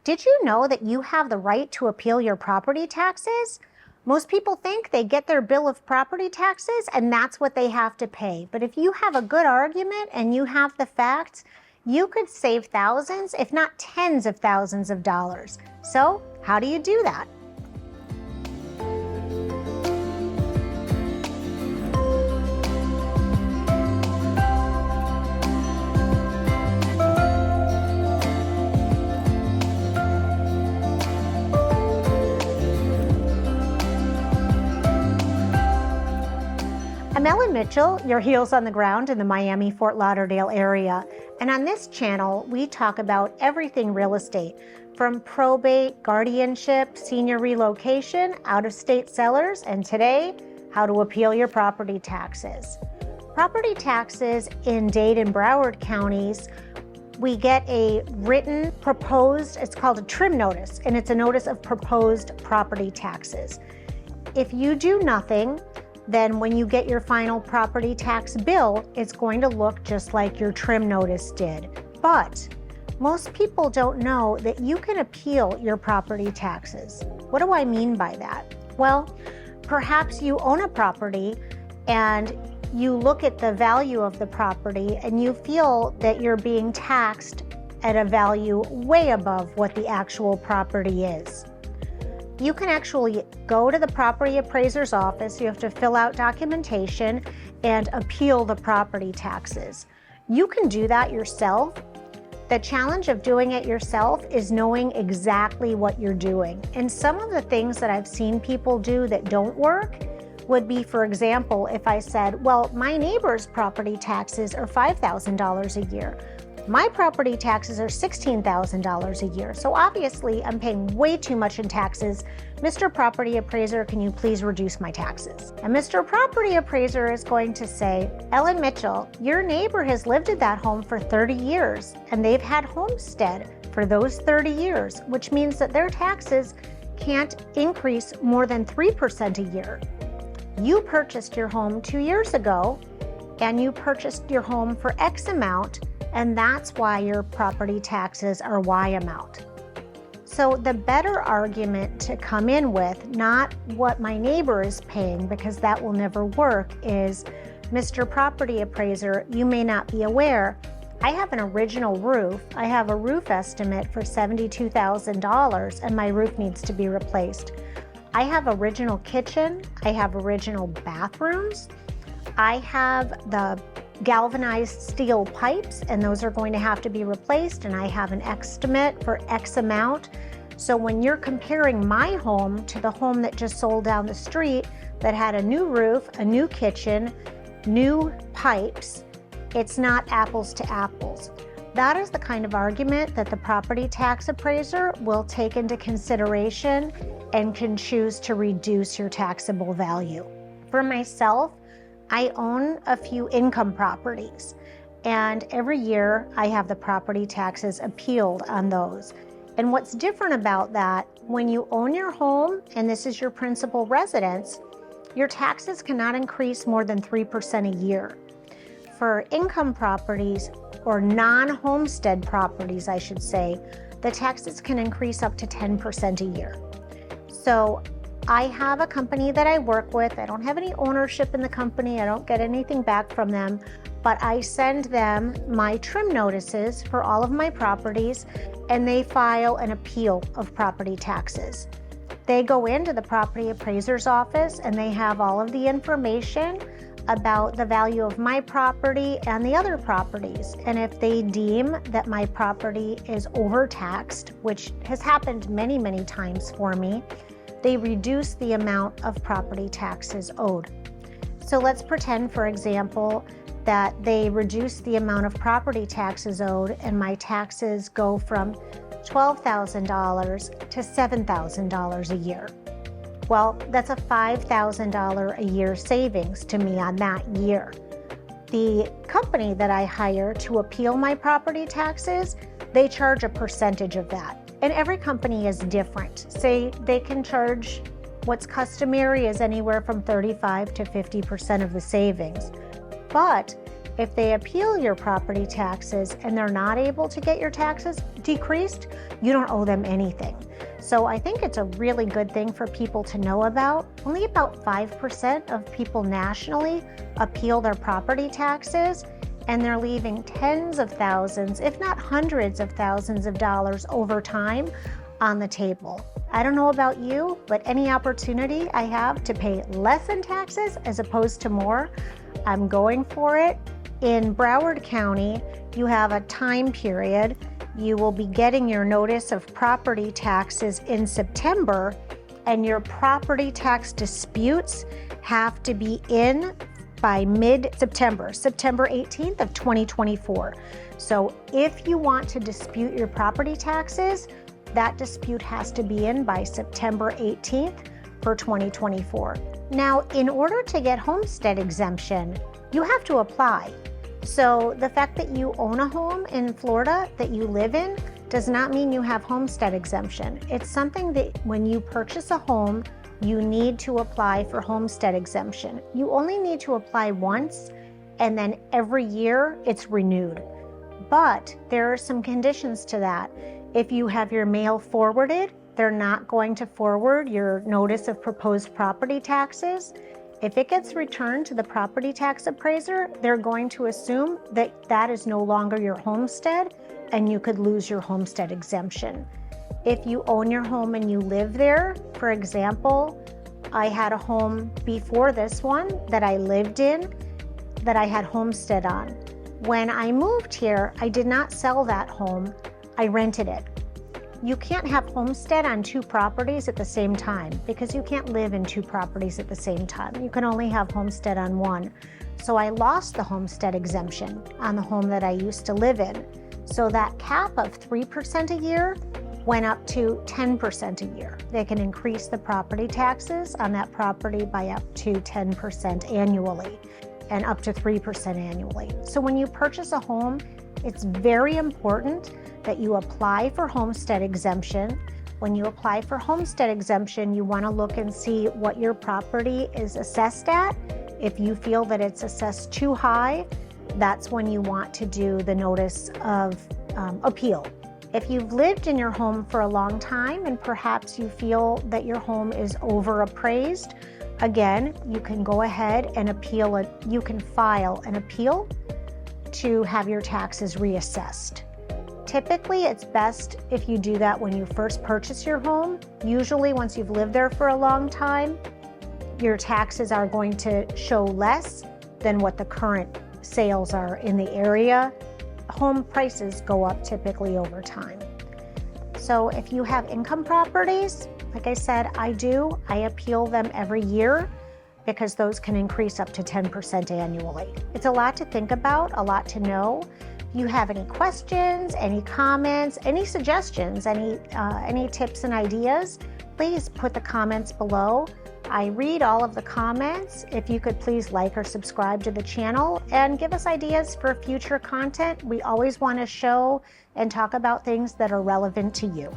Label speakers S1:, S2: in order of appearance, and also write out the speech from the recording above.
S1: Did you know that you have the right to appeal your property taxes? Most people think they get their bill of property taxes and that's what they have to pay. But if you have a good argument and you have the facts, you could save thousands, if not tens of thousands of dollars. So how do you do that? I'm Ellen Mitchell, your heels on the ground in the Miami-Fort Lauderdale area. And on this channel, we talk about everything real estate, from probate, guardianship, senior relocation, out-of-state sellers, and today, how to appeal your property taxes. Property taxes in Dade and Broward counties, we get a written proposed, it's called a trim notice, and it's a notice of proposed property taxes. If you do nothing, then when you get your final property tax bill, it's going to look just like your trim notice did. But most people don't know that you can appeal your property taxes. What do I mean by that? Well, perhaps you own a property and you look at the value of the property and you feel that you're being taxed at a value way above what the actual property is. You can actually go to the property appraiser's office. You have to fill out documentation and appeal the property taxes. You can do that yourself. The challenge of doing it yourself is knowing exactly what you're doing. And some of the things that I've seen people do that don't work would be, for example, if I said, well, my neighbor's property taxes are $5,000 a year. My property taxes are $16,000 a year, so obviously I'm paying way too much in taxes. Mr. Property Appraiser, can you please reduce my taxes? And Mr. Property Appraiser is going to say, Ellen Mitchell, your neighbor has lived in that home for 30 years, and they've had homestead for those 30 years, which means that their taxes can't increase more than 3% a year. You purchased your home 2 years ago, and you purchased your home for X amount, and that's why your property taxes are Y amount. So the better argument to come in with, not what my neighbor is paying, because that will never work, is, Mr. Property Appraiser, you may not be aware, I have an original roof. I have a roof estimate for $72,000 and my roof needs to be replaced. I have original kitchen, I have original bathrooms, I have the galvanized steel pipes, and those are going to have to be replaced, and I have an estimate for X amount. So when you're comparing my home to the home that just sold down the street that had a new roof, a new kitchen, new pipes, it's not apples to apples. That is the kind of argument that the property tax appraiser will take into consideration and can choose to reduce your taxable value. For myself, I own a few income properties, and every year I have the property taxes appealed on those. And what's different about that, when you own your home and this is your principal residence, your taxes cannot increase more than 3% a year. For income properties, or non-homestead properties, I should say, the taxes can increase up to 10% a year. So I have a company that I work with. I don't have any ownership in the company. I don't get anything back from them, but I send them my trim notices for all of my properties, and they file an appeal of property taxes. They go into the property appraiser's office and they have all of the information about the value of my property and the other properties. And if they deem that my property is overtaxed, which has happened many, many times for me, they reduce the amount of property taxes owed. So let's pretend, for example, that they reduce the amount of property taxes owed and my taxes go from $12,000 to $7,000 a year. Well, that's a $5,000 a year savings to me on that year. The company that I hire to appeal my property taxes, they charge a percentage of that. And every company is different. Say they can charge, what's customary is anywhere from 35 to 50% of the savings. But If they appeal your property taxes and they're not able to get your taxes decreased, you don't owe them anything. So I think it's a really good thing for people to know about. Only about 5% of people nationally appeal their property taxes, and they're leaving tens of thousands, if not hundreds of thousands of dollars over time on the table. I don't know about you, but any opportunity I have to pay less in taxes as opposed to more, I'm going for it. In Broward County, you have a time period. You will be getting your notice of property taxes in September, and your property tax disputes have to be in by mid-September, September 18th of 2024. So if you want to dispute your property taxes, that dispute has to be in by September 18th for 2024. Now, in order to get homestead exemption, you have to apply. So the fact that you own a home in Florida that you live in does not mean you have homestead exemption. It's something that when you purchase a home, you need to apply for homestead exemption. You only need to apply once, and then every year it's renewed. But there are some conditions to that. If you have your mail forwarded, they're not going to forward your notice of proposed property taxes. If it gets returned to the property tax appraiser, they're going to assume that that is no longer your homestead and you could lose your homestead exemption. If you own your home and you live there, for example, I had a home before this one that I lived in that I had homestead on. When I moved here, I did not sell that home, I rented it. You can't have homestead on two properties at the same time because you can't live in two properties at the same time. You can only have homestead on one. So I lost the homestead exemption on the home that I used to live in. So that cap of 3% a year went up to 10% a year. They can increase the property taxes on that property by up to 10% annually and up to 3% annually. So when you purchase a home, it's very important that you apply for homestead exemption. When you apply for homestead exemption, you want to look and see what your property is assessed at. If you feel that it's assessed too high, that's when you want to do the notice of appeal. If you've lived in your home for a long time and perhaps you feel that your home is overappraised, again, you can go ahead and appeal it. You can file an appeal to have your taxes reassessed. Typically, it's best if you do that when you first purchase your home. Usually, once you've lived there for a long time, your taxes are going to show less than what the current sales are in the area. Home prices go up typically over time. So if you have income properties, like I said, I appeal them every year because those can increase up to 10% annually. It's a lot to think about, a lot to know. If you have any questions, any comments, any suggestions, any tips and ideas, please put the comments below. I read all of the comments. If you could please like or subscribe to the channel and give us ideas for future content. We always want to show and talk about things that are relevant to you.